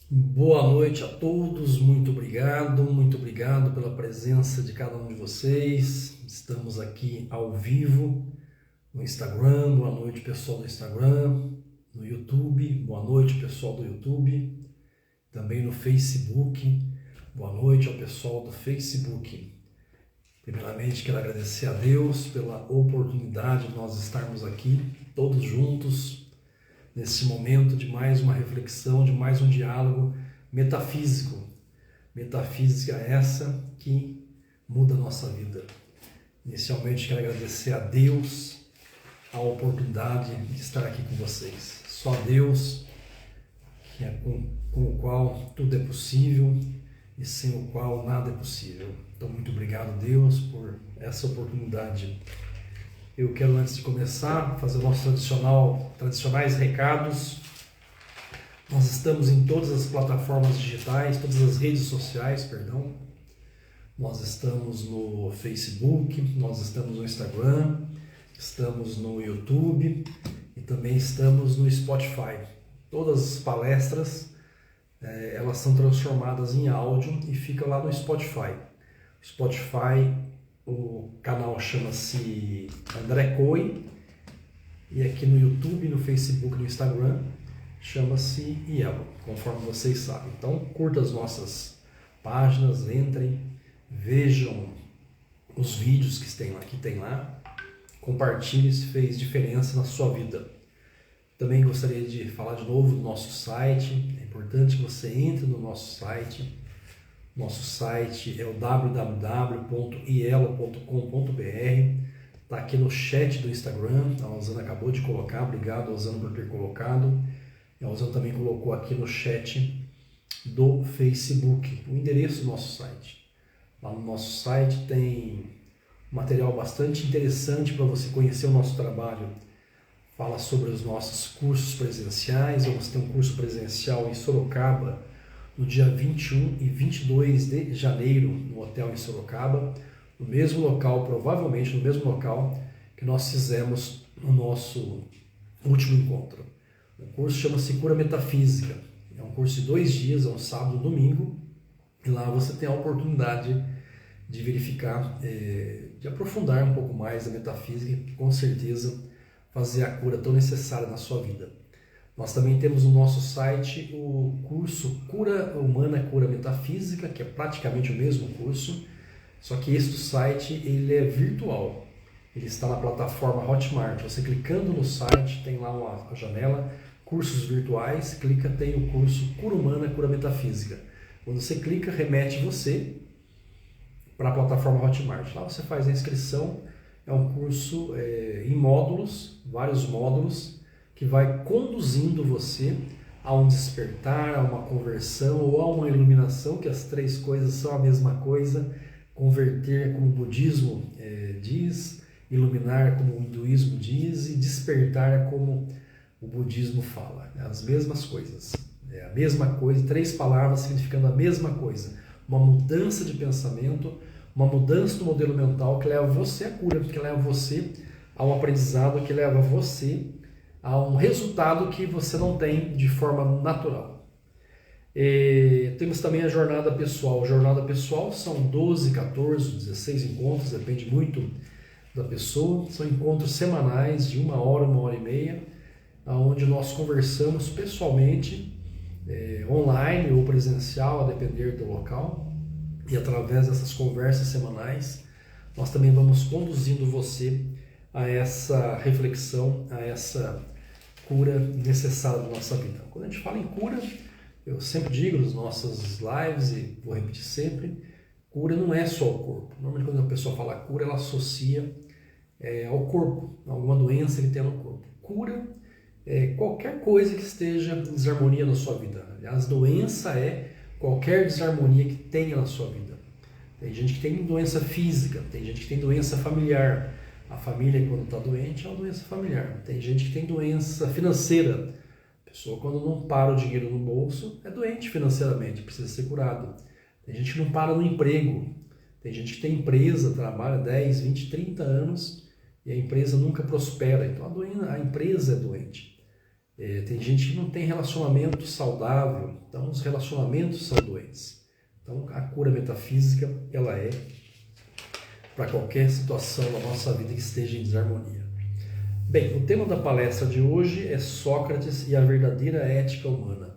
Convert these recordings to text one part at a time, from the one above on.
Boa noite a todos, muito obrigado pela presença de cada um de vocês. Estamos aqui ao vivo no Instagram, boa noite pessoal do Instagram, no YouTube, boa noite pessoal do YouTube, também no Facebook, boa noite ao pessoal do Facebook. Primeiramente quero agradecer a Deus pela oportunidade de nós estarmos aqui todos juntos nesse momento de mais uma reflexão, de mais um diálogo metafísico. Metafísica essa que muda a nossa vida. Inicialmente quero agradecer a Deus a oportunidade de estar aqui com vocês. Só Deus, que é com o qual tudo é possível e sem o qual nada é possível. Então, muito obrigado, Deus, por essa oportunidade. Eu quero, antes de começar, fazer nossos tradicionais recados. Nós estamos em todas as plataformas digitais, todas as redes sociais, Nós estamos no Facebook, nós estamos no Instagram, estamos no YouTube e também estamos no Spotify. Todas as palestras, elas são transformadas em áudio e ficam lá no Spotify. Spotify, o canal chama-se André Coe, e aqui no YouTube, no Facebook, no Instagram, chama-se Ielo, conforme vocês sabem. Então, curta as nossas páginas, entrem, vejam os vídeos que tem lá, compartilhe se fez diferença na sua vida. Também gostaria de falar de novo do nosso site. É importante que você entre no nosso site. Nosso site é o www.ielo.com.br. Está aqui no chat do Instagram. A Rosana acabou de colocar. Obrigado, Rosana, por ter colocado. A Rosana também colocou aqui no chat do Facebook o endereço do nosso site. Lá no nosso site tem material bastante interessante para você conhecer o nosso trabalho. Fala sobre os nossos cursos presenciais. Vamos ter um curso presencial em Sorocaba no dia 21 e 22 de janeiro, no hotel em Sorocaba, no mesmo local, provavelmente no mesmo local que nós fizemos no nosso último encontro. O curso chama-se Cura Metafísica. É um curso de 2 dias, é um sábado e um domingo, e lá você tem a oportunidade de verificar, de aprofundar um pouco mais a metafísica e com certeza fazer a cura tão necessária na sua vida. Nós também temos no nosso site o curso Cura Humana, Cura Metafísica, que é praticamente o mesmo curso, só que esse do site ele é virtual. Ele está na plataforma Hotmart. Você clicando no site, tem lá uma janela, cursos virtuais, clica, tem o curso Cura Humana, Cura Metafísica. Quando você clica, remete você para a plataforma Hotmart. Lá você faz a inscrição, é um curso em módulos, vários módulos, que vai conduzindo você a um despertar, a uma conversão ou a uma iluminação, que as 3 coisas são a mesma coisa. Converter, como o budismo diz, iluminar, como o hinduísmo diz, e despertar, como o budismo fala. As mesmas coisas. É a mesma coisa, 3 palavras significando a mesma coisa. Uma mudança de pensamento, uma mudança do modelo mental que leva você à cura, que leva você ao aprendizado, que leva você a um resultado que você não tem de forma natural. Temos também a jornada pessoal. A jornada pessoal são 12, 14, 16 encontros, depende muito da pessoa. São encontros semanais de 1 hora, 1 hora e meia, onde nós conversamos pessoalmente, online ou presencial, a depender do local. E através dessas conversas semanais, nós também vamos conduzindo você a essa reflexão, a essa cura necessária da nossa vida. Quando a gente fala em cura, eu sempre digo nas nossas lives e vou repetir sempre, cura não é só o corpo. Normalmente quando a pessoa fala cura, ela associa ao corpo, alguma doença que tem no corpo. Cura é qualquer coisa que esteja em desarmonia na sua vida. Aliás, doença é qualquer desarmonia que tenha na sua vida. Tem gente que tem doença física, tem gente que tem doença familiar. A família, quando está doente, é uma doença familiar. Tem gente que tem doença financeira. A pessoa, quando não para o dinheiro no bolso, é doente financeiramente, precisa ser curado. Tem gente que não para no emprego. Tem gente que tem empresa, trabalha 10, 20, 30 anos e a empresa nunca prospera. Então a empresa é doente. Tem gente que não tem relacionamento saudável, então os relacionamentos são doentes. Então a cura metafísica, ela é para qualquer situação da nossa vida que esteja em desarmonia. Bem, o tema da palestra de hoje é Sócrates e a verdadeira ética humana.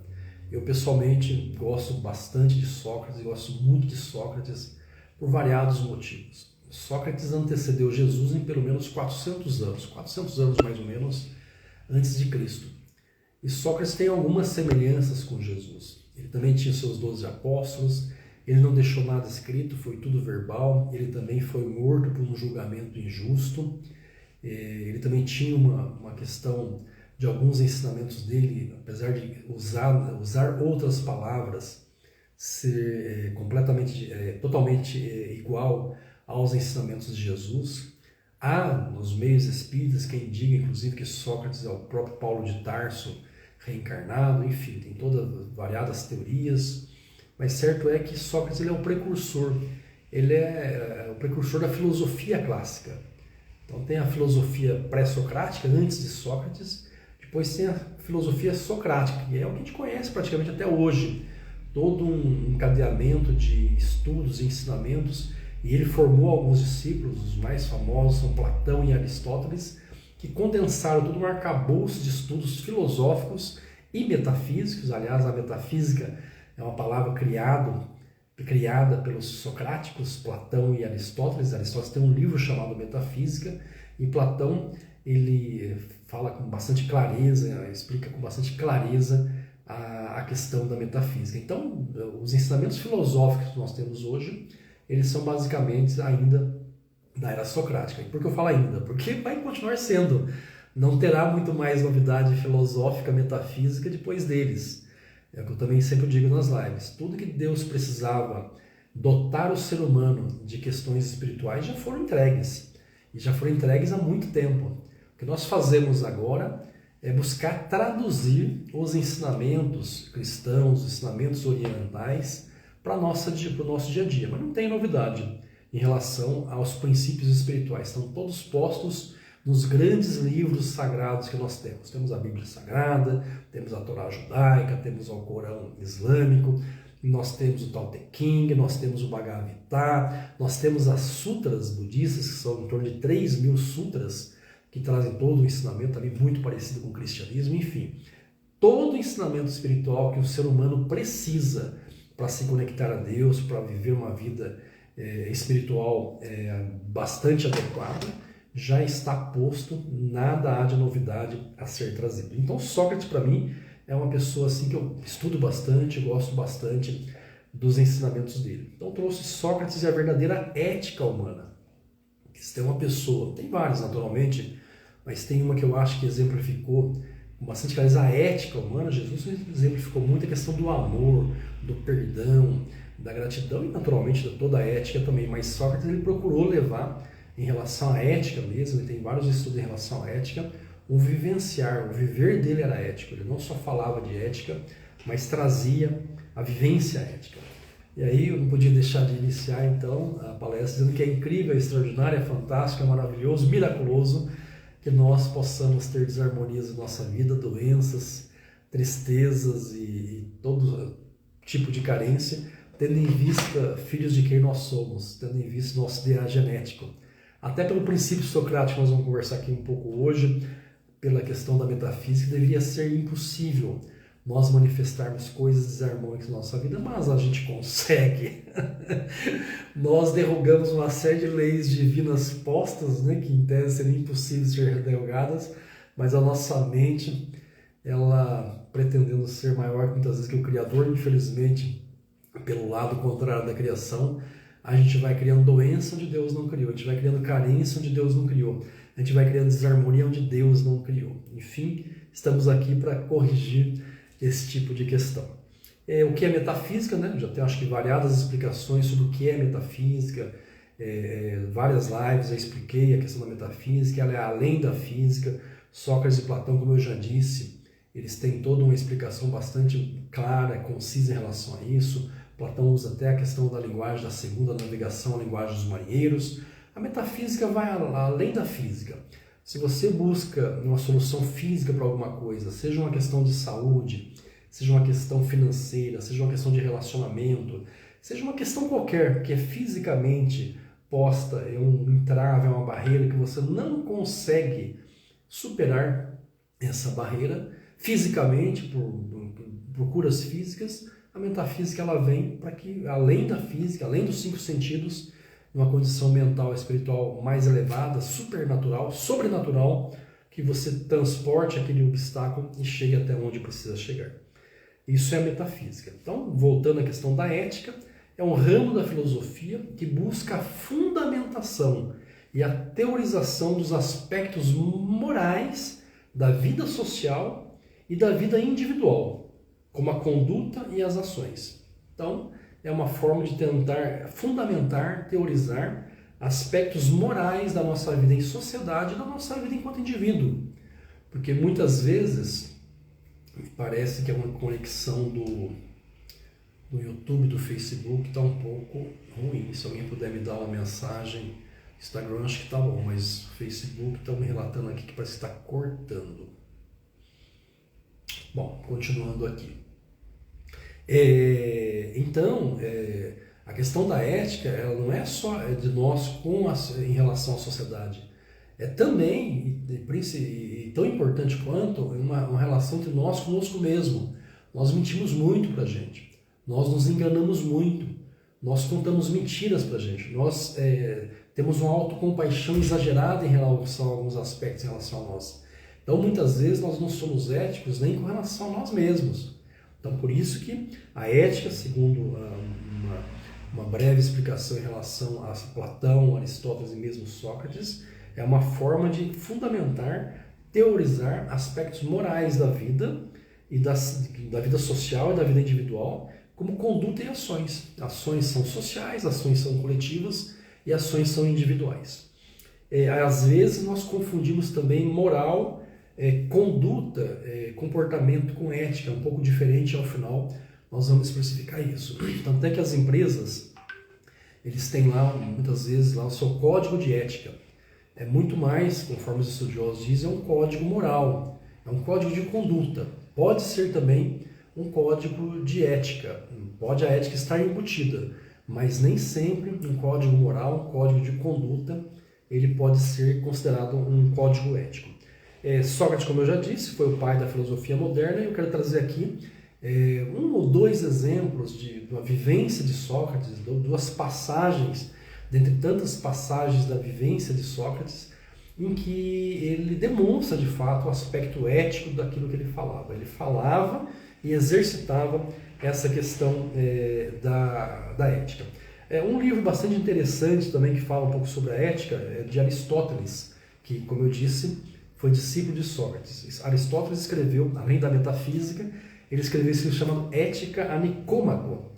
Eu pessoalmente gosto bastante de Sócrates, gosto muito de Sócrates por variados motivos. Sócrates antecedeu Jesus em pelo menos 400 anos mais ou menos, antes de Cristo. E Sócrates tem algumas semelhanças com Jesus. Ele também tinha seus 12 apóstolos, ele não deixou nada escrito, foi tudo verbal, ele também foi morto por um julgamento injusto, ele também tinha uma questão de alguns ensinamentos dele, apesar de usar outras palavras, ser totalmente igual aos ensinamentos de Jesus. Há nos meios espíritas quem diga, inclusive, que Sócrates é o próprio Paulo de Tarso reencarnado, enfim, tem todas variadas teorias, mas certo é que Sócrates ele é o precursor, ele é o precursor da filosofia clássica. Então tem a filosofia pré-socrática, antes de Sócrates, depois tem a filosofia socrática, que é o que a gente conhece praticamente até hoje, todo um encadeamento de estudos e ensinamentos, e ele formou alguns discípulos, os mais famosos são Platão e Aristóteles, que condensaram todo um arcabouço de estudos filosóficos e metafísicos. Aliás, a metafísica é uma palavra criada pelos socráticos, Platão e Aristóteles. Aristóteles tem um livro chamado Metafísica, e Platão ele fala com bastante clareza, explica com bastante clareza a questão da metafísica. Então, os ensinamentos filosóficos que nós temos hoje, eles são basicamente ainda da era socrática. E por que eu falo ainda? Porque vai continuar sendo. Não terá muito mais novidade filosófica, metafísica depois deles. É o que eu também sempre digo nas lives. Tudo que Deus precisava dotar o ser humano de questões espirituais já foram entregues. E já foram entregues há muito tempo. O que nós fazemos agora é buscar traduzir os ensinamentos cristãos, os ensinamentos orientais para o nosso dia a dia. Mas não tem novidade em relação aos princípios espirituais. Estão todos postos nos grandes livros sagrados que nós temos. Temos a Bíblia Sagrada, temos a Torá judaica, temos o Corão islâmico, nós temos o Tao Te Ching, nós temos o Bhagavad Gita, nós temos as sutras budistas, que são em torno de 3.000 sutras, que trazem todo o ensinamento ali muito parecido com o cristianismo. Enfim, todo o ensinamento espiritual que o ser humano precisa para se conectar a Deus, para viver uma vida espiritual bastante adequada, já está posto, nada há de novidade a ser trazido. Então Sócrates, para mim, é uma pessoa assim que eu estudo bastante, gosto bastante dos ensinamentos dele. Então trouxe Sócrates e a verdadeira ética humana. Se tem uma pessoa, tem várias naturalmente, mas tem uma que eu acho que exemplificou com bastante clareza a ética humana. Jesus exemplificou muito a questão do amor, do perdão, da gratidão e naturalmente de toda a ética também, mas Sócrates ele procurou levar em relação à ética mesmo, ele tem vários estudos em relação à ética, o vivenciar, o viver dele era ético, ele não só falava de ética, mas trazia a vivência ética. E aí eu não podia deixar de iniciar então a palestra dizendo que é incrível, é extraordinário, é fantástico, é maravilhoso, miraculoso que nós possamos ter desarmonias na nossa vida, doenças, tristezas e todo tipo de carência, tendo em vista filhos de quem nós somos, tendo em vista nosso DNA genético. Até pelo princípio socrático, nós vamos conversar aqui um pouco hoje, pela questão da metafísica, deveria ser impossível nós manifestarmos coisas desarmônicas na nossa vida, mas a gente consegue. Nós derrogamos uma série de leis divinas postas, né, que em tese seriam impossíveis de ser derrogadas, mas a nossa mente, ela pretendendo ser maior muitas vezes que o Criador, infelizmente, pelo lado contrário da criação, a gente vai criando doença onde Deus não criou, a gente vai criando carência onde Deus não criou, a gente vai criando desarmonia onde Deus não criou. Enfim, estamos aqui para corrigir esse tipo de questão. O que é metafísica, né? Já tenho acho que variadas explicações sobre o que é metafísica, várias lives eu expliquei a questão da metafísica, ela é além da física. Sócrates e Platão, como eu já disse, eles têm toda uma explicação bastante clara, concisa em relação a isso. Platão usa até a questão da linguagem da segunda navegação, a linguagem dos marinheiros. A metafísica vai além da física. Se você busca uma solução física para alguma coisa, seja uma questão de saúde, seja uma questão financeira, seja uma questão de relacionamento, seja uma questão qualquer que é fisicamente posta, é um entrave, é uma barreira que você não consegue superar essa barreira fisicamente, por curas físicas, a metafísica ela vem para que, além da física, além dos 5 sentidos, numa condição mental e espiritual mais elevada, supernatural, sobrenatural, que você transporte aquele obstáculo e chegue até onde precisa chegar. Isso é a metafísica. Então, voltando à questão da ética, é um ramo da filosofia que busca a fundamentação e a teorização dos aspectos morais da vida social e da vida individual, como a conduta e as ações. Então, é uma forma de tentar fundamentar, teorizar aspectos morais da nossa vida em sociedade e da nossa vida enquanto indivíduo. Porque muitas vezes, me parece que é uma conexão do YouTube, do Facebook, está um pouco ruim. Se alguém puder me dar uma mensagem, Instagram acho que está bom, mas o Facebook está me relatando aqui que parece que está cortando. Bom, continuando aqui. Então, a questão da ética, ela não é só de nós em relação à sociedade, é também, e tão importante quanto, uma relação entre nós conosco mesmo. Nós mentimos muito para a gente, nós nos enganamos muito, nós contamos mentiras para a gente, nós temos uma autocompaixão exagerada em relação a alguns aspectos em relação a nós. Então, muitas vezes, nós não somos éticos nem com relação a nós mesmos. Então, por isso que a ética, segundo uma breve explicação em relação a Platão, Aristóteles e mesmo Sócrates, é uma forma de fundamentar, teorizar aspectos morais da vida e da vida social e da vida individual, como conduta e ações. Ações são sociais, ações são coletivas e ações são individuais. Às vezes nós confundimos também moral, conduta, comportamento com ética, um pouco diferente. Ao final nós vamos especificar isso. Tanto é que as empresas, eles têm lá, muitas vezes, lá o seu código de ética. É muito mais, conforme os estudiosos dizem, é um código moral, é um código de conduta. Pode ser também um código de ética, pode a ética estar embutida, mas nem sempre um código moral, um código de conduta, ele pode ser considerado um código ético. Sócrates, como eu já disse, foi o pai da filosofia moderna, e eu quero trazer aqui um ou dois exemplos de uma vivência de Sócrates, duas passagens, dentre tantas passagens da vivência de Sócrates, em que ele demonstra de fato o aspecto ético daquilo que ele falava. Ele falava e exercitava essa questão da ética. Um livro bastante interessante também que fala um pouco sobre a ética é de Aristóteles, que, como eu disse, foi discípulo de Sócrates. Aristóteles escreveu, além da metafísica, ele escreveu esse livro chamado Ética a Nicômaco.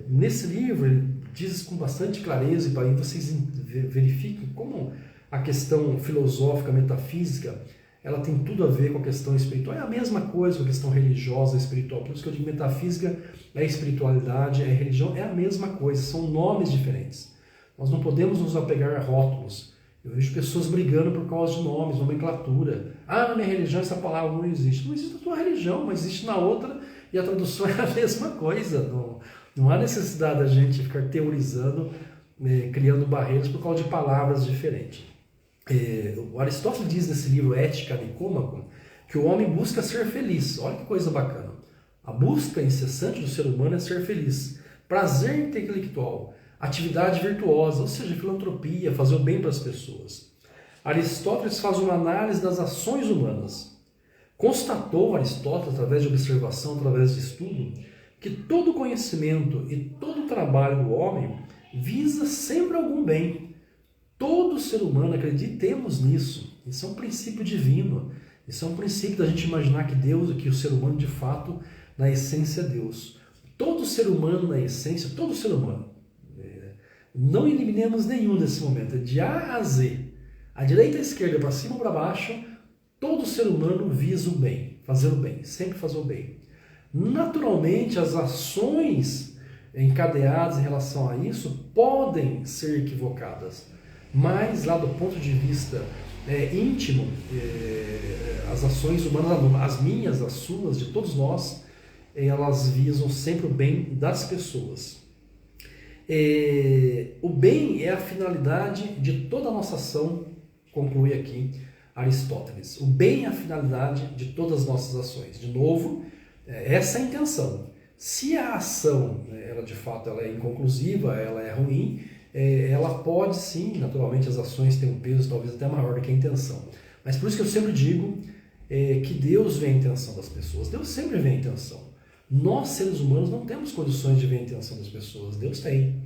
Nesse livro ele diz com bastante clareza, e para aí vocês verifiquem como a questão filosófica, metafísica, ela tem tudo a ver com a questão espiritual. É a mesma coisa com a questão religiosa e espiritual. Por isso que eu digo metafísica é espiritualidade, é religião, é a mesma coisa, são nomes diferentes. Nós não podemos nos apegar a rótulos. Eu vejo pessoas brigando por causa de nomes, nomenclatura. Na minha religião essa palavra não existe. Não existe na tua religião, mas existe na outra, e a tradução é a mesma coisa. Não há necessidade da gente ficar teorizando, criando barreiras por causa de palavras diferentes. O Aristóteles diz nesse livro Ética a Nicômaco que o homem busca ser feliz. Olha que coisa bacana. A busca incessante do ser humano é ser feliz. Prazer intelectual, atividade virtuosa, ou seja, filantropia, fazer o bem para as pessoas. Aristóteles faz uma análise das ações humanas. Constatou Aristóteles, através de observação, através de estudo, que todo conhecimento e todo trabalho do homem visa sempre algum bem. Todo ser humano, acreditemos nisso, isso é um princípio divino, isso é um princípio da gente imaginar que Deus, que o ser humano de fato, na essência é Deus. Todo ser humano na essência, todo ser humano, não eliminemos nenhum nesse momento, de A a Z, à direita e à esquerda, para cima ou para baixo, todo ser humano visa o bem, fazer o bem, sempre fazer o bem. Naturalmente, as ações encadeadas em relação a isso podem ser equivocadas, mas lá do ponto de vista íntimo, as ações humanas, as minhas, as suas, de todos nós, elas visam sempre o bem das pessoas. O bem é a finalidade de toda a nossa ação, conclui aqui Aristóteles. O bem é a finalidade de todas as nossas ações. De novo, essa é a intenção. Se a ação, ela de fato ela é inconclusiva, ela é ruim, ela pode sim, naturalmente as ações têm um peso talvez até maior do que a intenção. Mas por isso que eu sempre digo que Deus vê a intenção das pessoas. Deus sempre vê a intenção. Nós, seres humanos, não temos condições de ver a intenção das pessoas. Deus tem.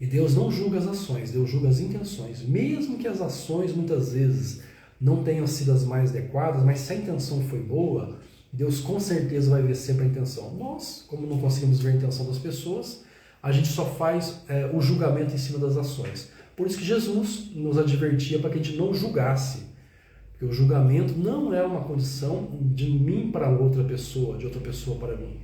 E Deus não julga as ações, Deus julga as intenções. Mesmo que as ações, muitas vezes, não tenham sido as mais adequadas, mas se a intenção foi boa, Deus com certeza vai ver sempre a intenção. Nós, como não conseguimos ver a intenção das pessoas, a gente só faz o julgamento em cima das ações. Por isso que Jesus nos advertia para que a gente não julgasse. Porque o julgamento não é uma condição de mim para outra pessoa, de outra pessoa para mim.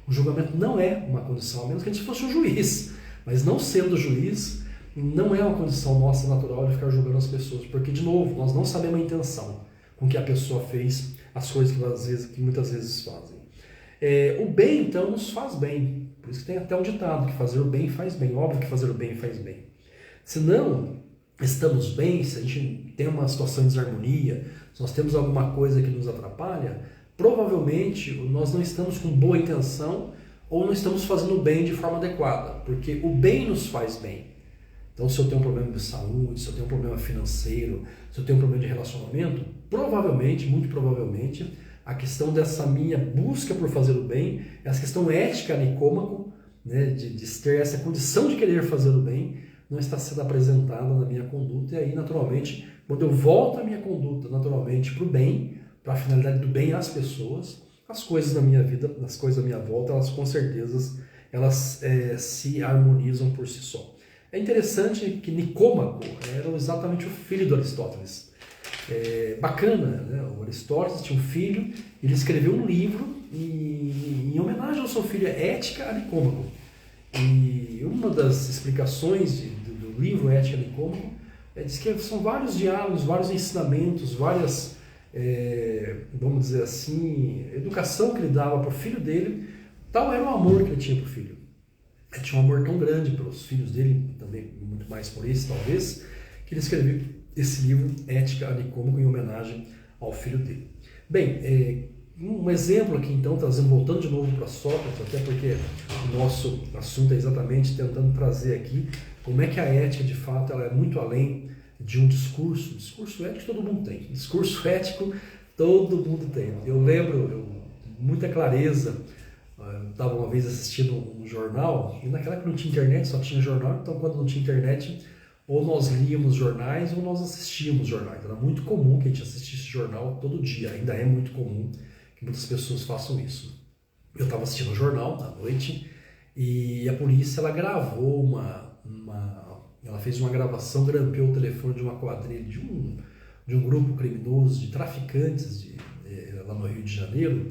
O julgamento não é uma condição, a menos que a gente fosse um juiz. Mas não sendo juiz, não é uma condição nossa natural de ficar julgando as pessoas. Porque, de novo, nós não sabemos a intenção com que a pessoa fez as coisas que muitas vezes fazem. O bem, então, nos faz bem. Por isso que tem até um ditado, que fazer o bem faz bem. Óbvio que fazer o bem faz bem. Se não estamos bem, se a gente tem uma situação de desarmonia, se nós temos alguma coisa que nos atrapalha, provavelmente nós não estamos com boa intenção ou não estamos fazendo o bem de forma adequada, porque o bem nos faz bem. Então, se eu tenho um problema de saúde, se eu tenho um problema financeiro, se eu tenho um problema de relacionamento, provavelmente, muito provavelmente, a questão dessa minha busca por fazer o bem, essa questão ética nicômaco, né, de ter essa condição de querer fazer o bem, não está sendo apresentada na minha conduta. E aí, naturalmente, quando eu volto a minha conduta naturalmente para o bem, para a finalidade do bem às pessoas, as coisas da minha vida, as coisas da minha volta, elas com certeza se harmonizam por si só. É interessante que Nicômaco era exatamente o filho do Aristóteles. Bacana, né? O Aristóteles tinha um filho, ele escreveu um livro em homenagem ao seu filho, Ética a Nicômaco. E uma das explicações do livro Ética a Nicômaco diz que são vários diálogos, vários ensinamentos, várias, vamos dizer assim, educação que ele dava para o filho dele. Tal era o amor que ele tinha para o filho. Ele tinha um amor tão grande pelos filhos dele, também muito mais por isso, talvez, que ele escreveu esse livro, Ética a Nicômaco, em homenagem ao filho dele. Bem, um exemplo aqui, então, voltando de novo para Sócrates, até porque o nosso assunto é exatamente tentando trazer aqui como é que a ética, de fato, ela é muito além de um discurso. Discurso ético todo mundo tem. Discurso ético todo mundo tem. Eu lembro, muita clareza, eu estava uma vez assistindo um jornal, e naquela época não tinha internet, só tinha jornal, então quando não tinha internet, ou nós líamos jornais ou nós assistíamos jornais. Era muito comum que a gente assistisse jornal todo dia, ainda é muito comum que muitas pessoas façam isso. Eu estava assistindo um jornal à noite e a polícia ela gravou ela fez uma gravação, grampeou o telefone de uma quadrilha, de um grupo criminoso, de traficantes lá no Rio de Janeiro.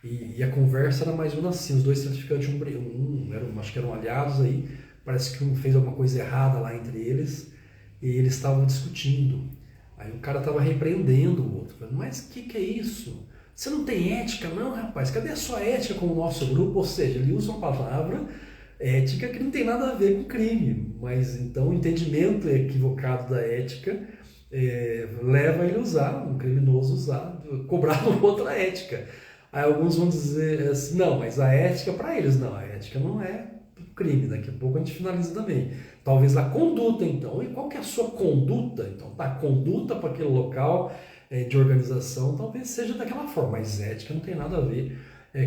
E a conversa era mais ou menos assim, os dois traficantes, acho que eram aliados aí, parece que um fez alguma coisa errada lá entre eles, e eles estavam discutindo. Aí o cara estava repreendendo o outro, falando, mas o que é isso? Você não tem ética não, rapaz? Cadê a sua ética com o nosso grupo? Ou seja, ele usa uma palavra ética que não tem nada a ver com crime, mas então o entendimento equivocado da ética leva ele a usar, um criminoso cobrar uma outra ética. Aí alguns vão dizer assim, não, mas a ética para eles, não, a ética não é crime, daqui a pouco a gente finaliza também. Talvez a conduta, então, e qual que é a sua conduta? Então, tá, a conduta para aquele local de organização talvez seja daquela forma, mas ética não tem nada a ver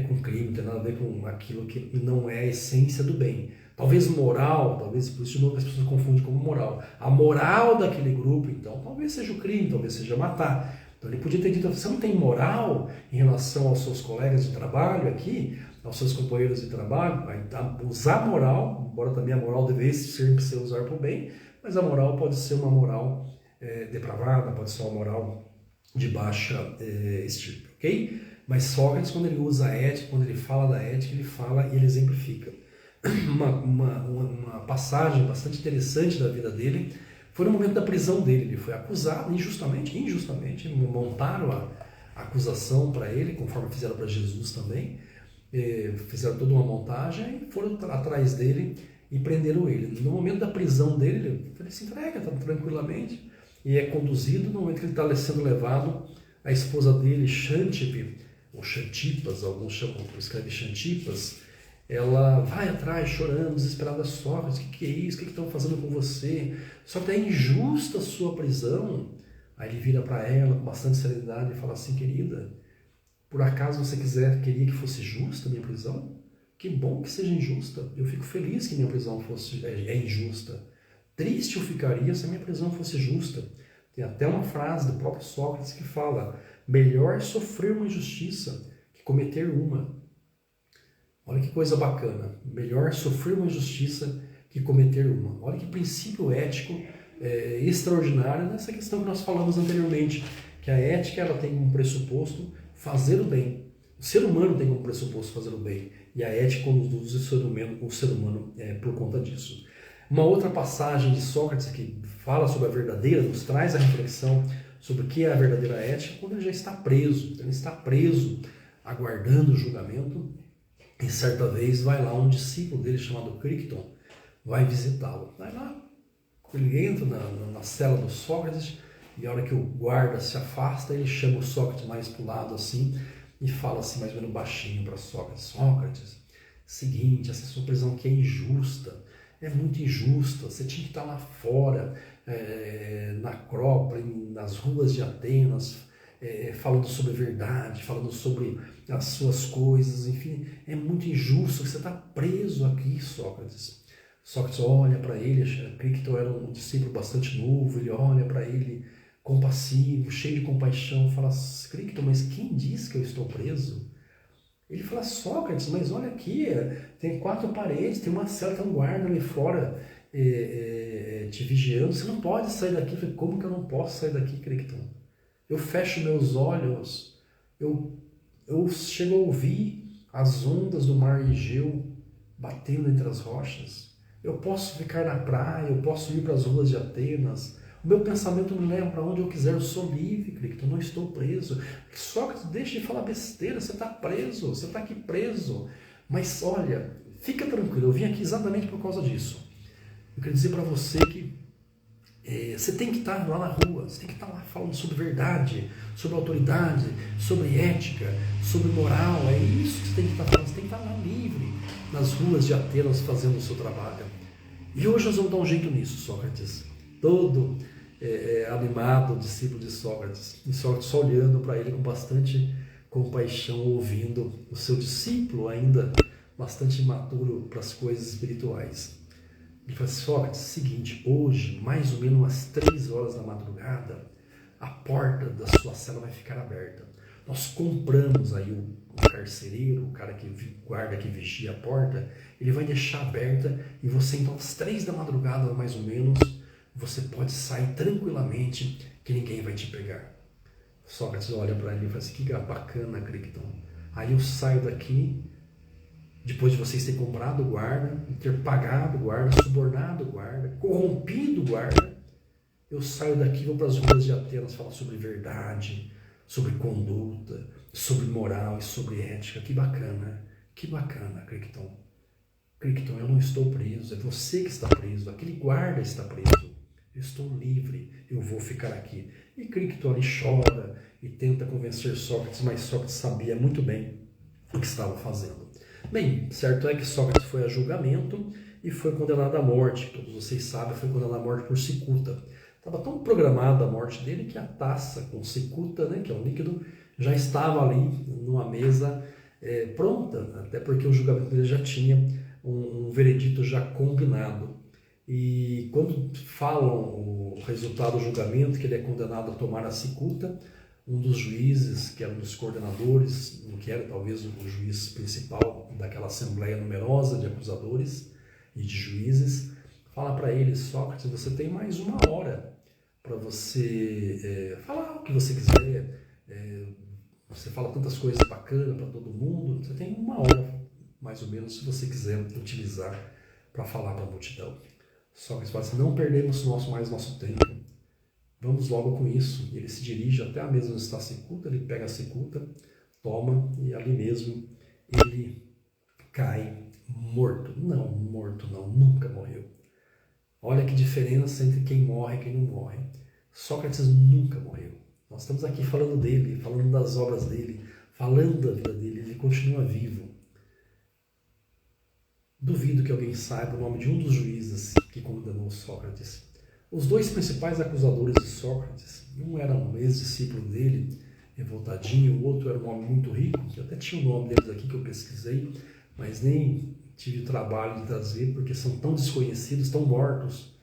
com crime, não tem nada a ver com aquilo que não é a essência do bem. Talvez moral, talvez por isso de novo as pessoas confundem como moral. A moral daquele grupo, então, talvez seja o crime, talvez seja matar. Então ele podia ter dito, você não tem moral em relação aos seus colegas de trabalho aqui, aos seus companheiros de trabalho, usar moral, embora também a moral devesse sempre ser usada para o bem, mas a moral pode ser uma moral depravada, pode ser uma moral de baixa estirpe, ok? Mas Sócrates, quando ele usa a ética, quando ele fala da ética, ele fala e ele exemplifica. Uma passagem bastante interessante da vida dele Foi no momento da prisão dele, ele foi acusado injustamente, montaram a acusação para ele, conforme fizeram para Jesus também, fizeram toda uma montagem e foram atrás dele e prenderam ele. No momento da prisão dele, ele se entrega tranquilamente e é conduzido. No momento que ele está sendo levado, a esposa dele, Xantippe, ou Xantipas, alguns chamam, escreve Xantipas, ela vai atrás chorando, desesperada, Sócrates, o que é isso? O que estão fazendo com você? Só que é injusta a sua prisão. Aí ele vira para ela com bastante serenidade e fala assim: querida, por acaso você queria que fosse justa a minha prisão? Que bom que seja injusta. Eu fico feliz que minha prisão é injusta. Triste eu ficaria se a minha prisão fosse justa. Tem até uma frase do próprio Sócrates que fala: melhor sofrer uma injustiça que cometer uma. Olha que coisa bacana. Melhor sofrer uma injustiça que cometer uma. Olha que princípio ético extraordinário nessa questão que nós falamos anteriormente, que a ética ela tem como pressuposto fazer o bem. O ser humano tem como pressuposto fazer o bem, e a ética conduz o ser humano por conta disso. Uma outra passagem de Sócrates que fala sobre a verdadeira, nos traz a reflexão sobre o que é a verdadeira ética, quando ele já está preso. Ele está preso, aguardando o julgamento, e certa vez vai lá um discípulo dele chamado Cricton, vai visitá-lo. Vai lá, ele entra na cela do Sócrates, e a hora que o guarda se afasta, ele chama o Sócrates mais para o lado assim, e fala assim, mais ou menos baixinho para Sócrates: Sócrates, seguinte, essa sua prisão aqui é injusta, é muito injusta, você tinha que estar lá fora, na Acrópole, nas ruas de Atenas, falando sobre verdade, falando sobre as suas coisas, enfim, é muito injusto que você está preso aqui, Sócrates. Sócrates olha para ele, Cricton era um discípulo bastante novo, ele olha para ele compassivo, cheio de compaixão, fala: Cricton, mas quem diz que eu estou preso? Ele fala: Sócrates, mas olha aqui, tem 4 paredes, tem uma cela, tem um guarda ali fora te vigiando, você não pode sair daqui. Eu falei: como que eu não posso sair daqui, Cricton? Eu fecho meus olhos, eu chego a ouvir as ondas do mar Egeu batendo entre as rochas, eu posso ficar na praia, eu posso ir para as ruas de Atenas, o meu pensamento me leva para onde eu quiser, eu sou livre, Cricton, não estou preso. Sócrates, deixa de falar besteira, você está preso, você está aqui preso. Mas olha, fica tranquilo, eu vim aqui exatamente por causa disso. Eu quero dizer para você que você tem que estar lá na rua, você tem que estar lá falando sobre verdade, sobre autoridade, sobre ética, sobre moral. É isso que você tem que estar falando, você tem que estar lá livre, nas ruas de Atenas, fazendo o seu trabalho. E hoje nós vamos dar um jeito nisso, Sócrates. Todo animado, discípulo de Sócrates. E Sócrates só olhando para ele com bastante compaixão, ouvindo o seu discípulo ainda bastante imaturo para as coisas espirituais. Ele fala: Sócrates, seguinte, hoje, mais ou menos umas 3 horas da madrugada, a porta da sua cela vai ficar aberta. Nós compramos aí o carcereiro, o cara que guarda, que vigia a porta, ele vai deixar aberta, e você então às 3 da madrugada, mais ou menos, você pode sair tranquilamente, que ninguém vai te pegar. Sócrates olha para ele e fala assim: que bacana, Cricton. Aí eu saio daqui, depois de vocês terem comprado o guarda, ter pagado o guarda, subornado o guarda, corrompido o guarda, eu saio daqui e vou para as ruas de Atenas falar sobre verdade, sobre conduta, sobre moral e sobre ética. Que bacana, Cricton. Cricton, eu não estou preso, é você que está preso, aquele guarda está preso. Eu estou livre, eu vou ficar aqui. E Cricton ali chora e tenta convencer Sócrates, mas Sócrates sabia muito bem o que estava fazendo. Bem, certo é que Sócrates foi a julgamento e foi condenado à morte. Todos vocês sabem, foi condenado à morte por cicuta. Estava tão programada a morte dele que a taça com cicuta, né, que é um líquido, já estava ali numa mesa pronta, até porque o julgamento dele já tinha um veredito já combinado. E quando falam o resultado do julgamento, que ele é condenado a tomar a cicuta, um dos juízes, que era um dos coordenadores, que era talvez o juiz principal daquela assembleia numerosa de acusadores e de juízes, fala para ele: Sócrates, você tem mais 1 hora para você falar o que você quiser, você fala tantas coisas bacanas para todo mundo, você tem 1 hora, mais ou menos, se você quiser utilizar para falar para a multidão. Sócrates fala assim, não perdemos mais nosso tempo, vamos logo com isso. Ele se dirige até a mesa onde está a cicuta, ele pega a cicuta, toma e ali mesmo ele cai morto. Não, morto não, nunca morreu. Olha que diferença entre quem morre e quem não morre. Sócrates nunca morreu. Nós estamos aqui falando dele, falando das obras dele, falando da vida dele, ele continua vivo. Duvido que alguém saiba o nome de um dos juízes que condenou Sócrates. Os dois principais acusadores de Sócrates, um era um ex-discípulo dele, revoltadinho, o outro era um homem muito rico, que até tinha o nome deles aqui que eu pesquisei, mas nem tive o trabalho de trazer, porque são tão desconhecidos, tão mortos,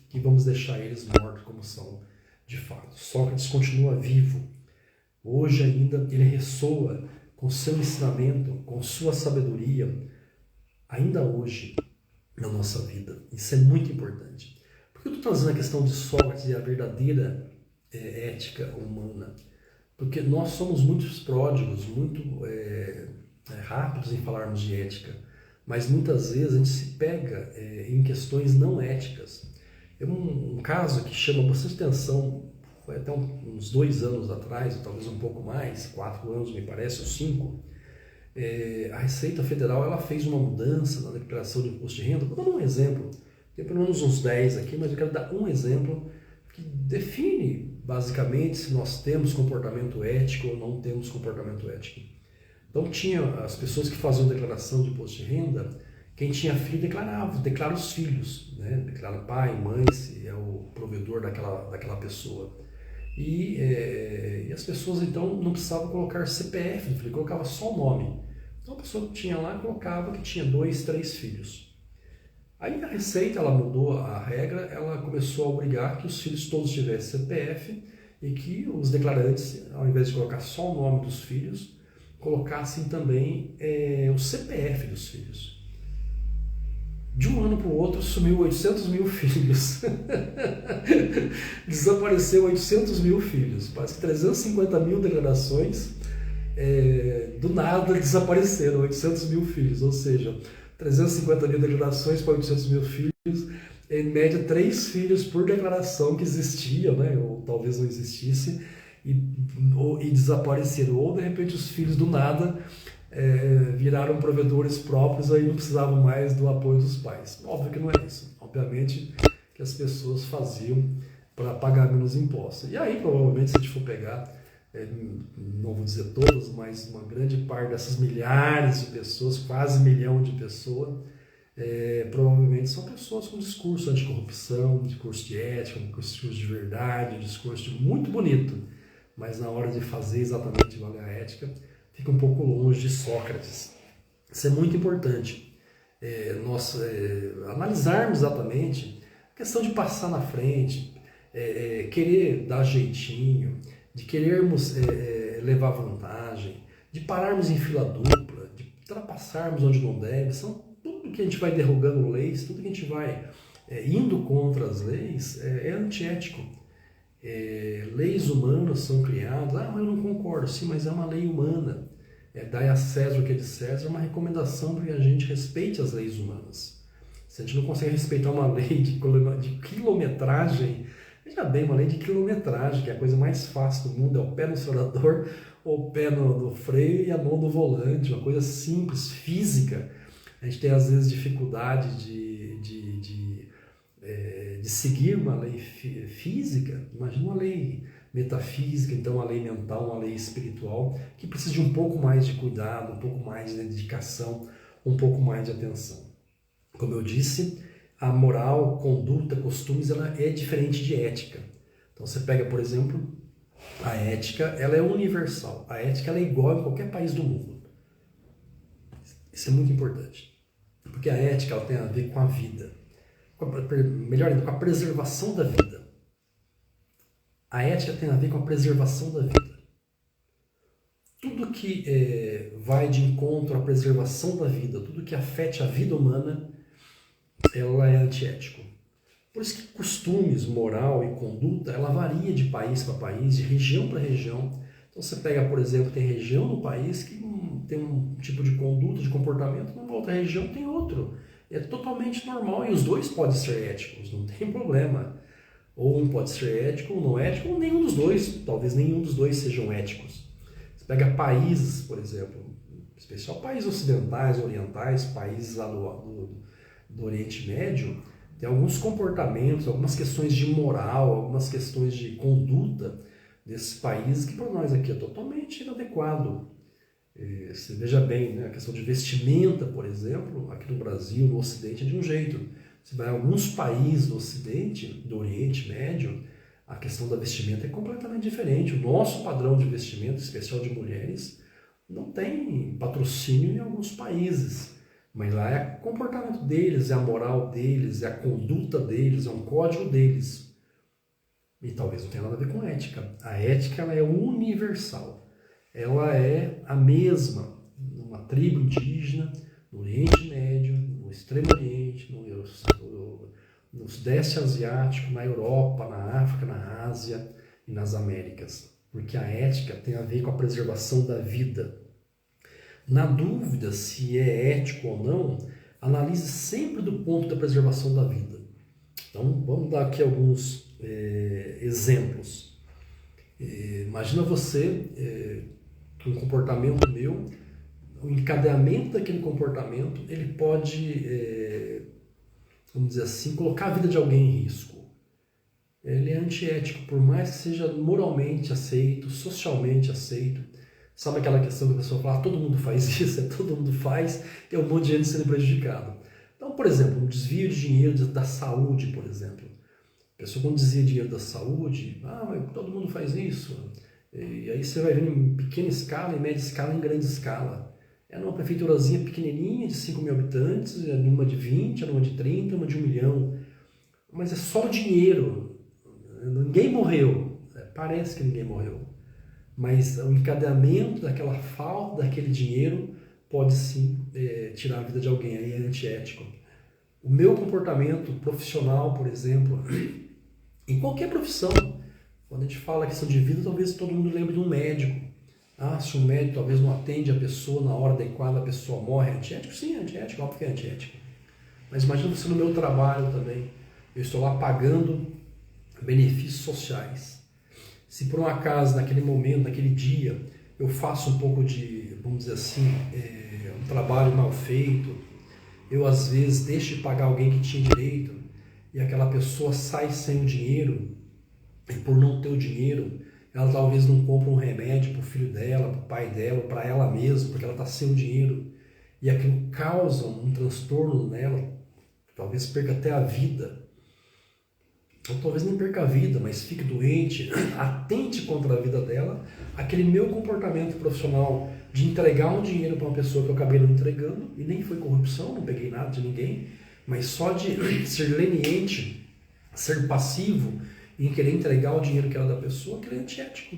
que vamos deixar eles mortos como são de fato. Sócrates continua vivo. Hoje ainda ele ressoa com seu ensinamento, com sua sabedoria, ainda hoje na nossa vida. Isso é muito importante. Por que eu estou trazendo a questão de Sócrates e a verdadeira ética humana? Porque nós somos muito pródigos, muito rápidos em falarmos de ética, mas muitas vezes a gente se pega em questões não éticas. É um caso que chama bastante atenção, foi até uns 2 anos atrás, ou talvez um pouco mais, 4 anos me parece, ou 5, a Receita Federal ela fez uma mudança na declaração de imposto de renda. Vou dar um exemplo, tem pelo menos uns 10 aqui, mas eu quero dar um exemplo que define basicamente se nós temos comportamento ético ou não temos comportamento ético. Então tinha as pessoas que faziam declaração de imposto de renda, quem tinha filho declara os filhos, né? Declara pai, mãe, se é o provedor daquela pessoa. E as pessoas então não precisavam colocar CPF, ele colocava só o nome. Então a pessoa que tinha lá colocava que tinha 2, 3 filhos. Aí a Receita ela mudou a regra, ela começou a obrigar que os filhos todos tivessem CPF e que os declarantes, ao invés de colocar só o nome dos filhos, colocassem também o CPF dos filhos. De um ano para o outro sumiu 800 mil filhos. Desapareceu 800 mil filhos. Parece que 350 mil declarações do nada desapareceram 800 mil filhos. Ou seja, 350 mil declarações para 800 mil filhos. Em média 3 filhos por declaração que existia, né? Ou talvez não existisse. E desapareceram. Ou de repente os filhos do nada viraram provedores próprios, aí não precisavam mais do apoio dos pais. Óbvio que não é isso. Obviamente que as pessoas faziam para pagar menos impostos. E aí, provavelmente, se a gente for pegar, não vou dizer todas, mas uma grande parte dessas milhares de pessoas, quase 1 milhão de pessoas, provavelmente são pessoas com discurso anticorrupção, discurso de ética, discurso de verdade, discurso muito bonito, mas na hora de fazer exatamente valer a ética, fica um pouco longe de Sócrates. Isso é muito importante. Nós analisarmos exatamente a questão de passar na frente, querer dar jeitinho, de querermos levar vantagem, de pararmos em fila dupla, de ultrapassarmos onde não deve. São tudo que a gente vai derrubando leis, tudo que a gente vai indo contra as leis é antiético. Leis humanas são criadas, mas eu não concordo, sim, mas é uma lei humana. Dai a César o que é de César, é uma recomendação para que a gente respeite as leis humanas. Se a gente não consegue respeitar uma lei de quilometragem, veja bem, uma lei de quilometragem, que é a coisa mais fácil do mundo, é o pé no acelerador, o pé no freio e a mão no volante, uma coisa simples, física. A gente tem às vezes dificuldade de seguir uma lei física, imagina uma lei metafísica, então uma lei mental, uma lei espiritual, que precisa de um pouco mais de cuidado, um pouco mais de dedicação, um pouco mais de atenção. Como eu disse, a moral, conduta, costumes, ela é diferente de ética. Então você pega, por exemplo, a ética, ela é universal, a ética ela é igual em qualquer país do mundo. Isso é muito importante, porque a ética ela tem a ver com a vida. Melhor ainda, com a preservação da vida. A ética tem a ver com a preservação da vida. Tudo que vai de encontro à preservação da vida, tudo que afete a vida humana, ela é antiético. Por isso que costumes, moral e conduta, ela varia de país para país, de região para região. Então você pega, por exemplo, tem região no país que tem um tipo de conduta, de comportamento, numa outra região tem outro. É totalmente normal e os dois podem ser éticos, não tem problema. Ou um pode ser ético ou não ético, ou nenhum dos dois, talvez nenhum dos dois sejam éticos. Você pega países, por exemplo, em especial países ocidentais, orientais, países lá do Oriente Médio, tem alguns comportamentos, algumas questões de moral, algumas questões de conduta desses países que para nós aqui é totalmente inadequado. Você veja bem, né, a questão de vestimenta, por exemplo, aqui no Brasil, no Ocidente, é de um jeito. Você vai a alguns países do Ocidente, do Oriente Médio, a questão da vestimenta é completamente diferente. O nosso padrão de vestimenta, especial de mulheres, não tem patrocínio em alguns países. Mas lá é o comportamento deles, é a moral deles, é a conduta deles, é um código deles. E talvez não tenha nada a ver com ética. A ética ela é universal. Ela é a mesma numa tribo indígena, no Oriente Médio, no Extremo Oriente, no Sudeste Asiático, na Europa, na África, na Ásia e nas Américas. Porque a ética tem a ver com a preservação da vida. Na dúvida se é ético ou não, analise sempre do ponto da preservação da vida. Então, vamos dar aqui alguns exemplos. Imagina você, um comportamento meu, o encadeamento daquele comportamento, ele pode, vamos dizer assim, colocar a vida de alguém em risco. Ele é antiético, por mais que seja moralmente aceito, socialmente aceito. Sabe aquela questão que a pessoa fala, todo mundo faz isso, todo mundo faz, tem um monte de gente sendo prejudicado. Então, por exemplo, um desvio de dinheiro da saúde, por exemplo. A pessoa quando desvia dinheiro da saúde, mas todo mundo faz isso. E aí você vai vendo em pequena escala, em média escala, em grande escala. É numa prefeiturazinha pequenininha, de 5 mil habitantes, numa de 20, numa de 30, numa de 1 milhão. Mas é só o dinheiro. Ninguém morreu. Parece que ninguém morreu. Mas o encadeamento daquela falta daquele dinheiro pode sim tirar a vida de alguém, aí é antiético. O meu comportamento profissional, por exemplo, em qualquer profissão, quando a gente fala questão de vida, talvez todo mundo lembre de um médico. Se um médico talvez não atende a pessoa na hora adequada, a pessoa morre, é antiético? Sim, é antiético, óbvio que é antiético. Mas imagina você no meu trabalho também, eu estou lá pagando benefícios sociais. Se por um acaso, naquele momento, naquele dia, eu faço um pouco de, vamos dizer assim, um trabalho mal feito, eu às vezes deixo de pagar alguém que tinha direito e aquela pessoa sai sem o dinheiro, e por não ter o dinheiro, ela talvez não compra um remédio para o filho dela, para o pai dela, para ela mesma, porque ela está sem o dinheiro, e aquilo causa um transtorno nela, talvez perca até a vida. Ou talvez nem perca a vida, mas fique doente, atente contra a vida dela, aquele meu comportamento profissional de entregar um dinheiro para uma pessoa que eu acabei não entregando, e nem foi corrupção, não peguei nada de ninguém, mas só de ser leniente, ser passivo em querer entregar o dinheiro que era da pessoa, aquilo é antiético.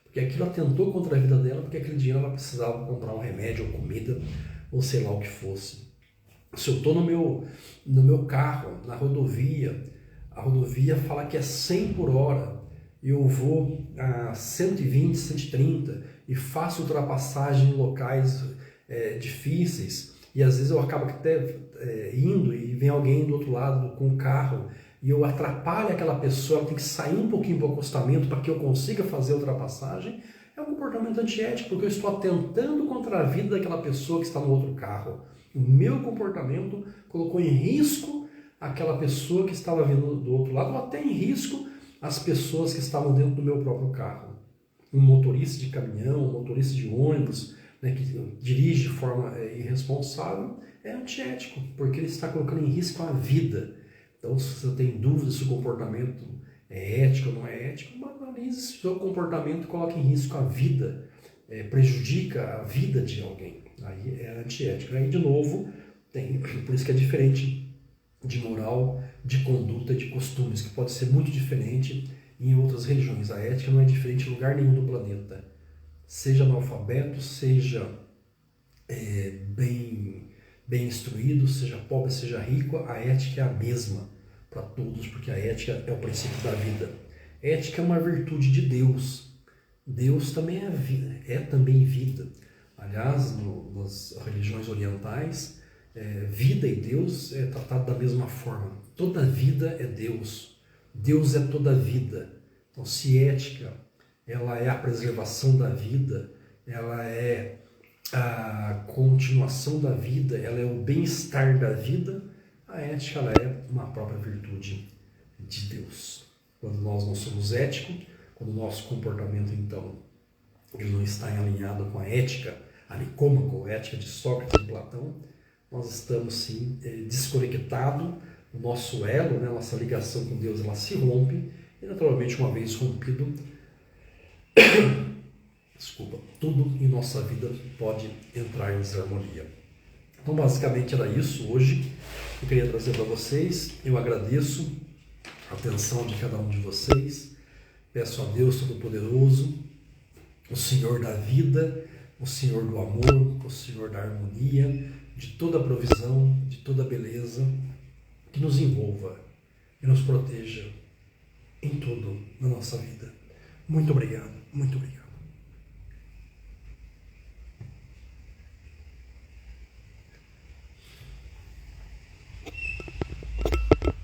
Porque aquilo atentou contra a vida dela, porque aquele dinheiro ela precisava comprar um remédio ou comida, ou sei lá o que fosse. Se eu estou no meu carro, na rodovia, a rodovia fala que é 100 por hora, e eu vou a 120, 130 e faço ultrapassagem em locais difíceis, e às vezes eu acabo até indo e vem alguém do outro lado com o carro e eu atrapalho aquela pessoa, ela tem que sair um pouquinho para o acostamento para que eu consiga fazer a ultrapassagem, é um comportamento antiético, porque eu estou atentando contra a vida daquela pessoa que está no outro carro. O meu comportamento colocou em risco aquela pessoa que estava vindo do outro lado, ou até em risco as pessoas que estavam dentro do meu próprio carro. Um motorista de caminhão, um motorista de ônibus, né, que dirige de forma irresponsável, é antiético, porque ele está colocando em risco a vida. Então, se você tem dúvida se o comportamento é ético ou não é ético, analise se o seu comportamento coloca em risco a vida, prejudica a vida de alguém. Aí é antiético. Aí, de novo, por isso que é diferente de moral, de conduta, de costumes, que pode ser muito diferente em outras religiões. A ética não é diferente em lugar nenhum do planeta. Seja analfabeto, seja bem instruído, seja pobre, seja rico, a ética é a mesma para todos, porque a ética é o princípio da vida. Ética é uma virtude de Deus. Deus também é também vida. Aliás, nas religiões orientais, Vida e Deus é tratado da mesma forma. Toda vida é Deus. Deus é toda vida. Então, se ética ela é a preservação da vida, ela é a continuação da vida, ela é o bem-estar da vida, a ética ela é uma própria virtude de Deus. Quando nós não somos éticos, quando o nosso comportamento, então, ele não está alinhado com a ética, a Nicômaco, a ética de Sócrates e Platão, nós estamos, sim, desconectados, o nosso elo, né, nossa ligação com Deus, ela se rompe, e naturalmente, uma vez rompido, tudo em nossa vida pode entrar em desarmonia. Então, basicamente era isso hoje que eu queria trazer para vocês. Eu agradeço a atenção de cada um de vocês. Peço a Deus Todo-Poderoso, o Senhor da vida, o Senhor do amor, o Senhor da harmonia, de toda a provisão, de toda a beleza, que nos envolva e nos proteja em tudo na nossa vida. Muito obrigado, muito obrigado.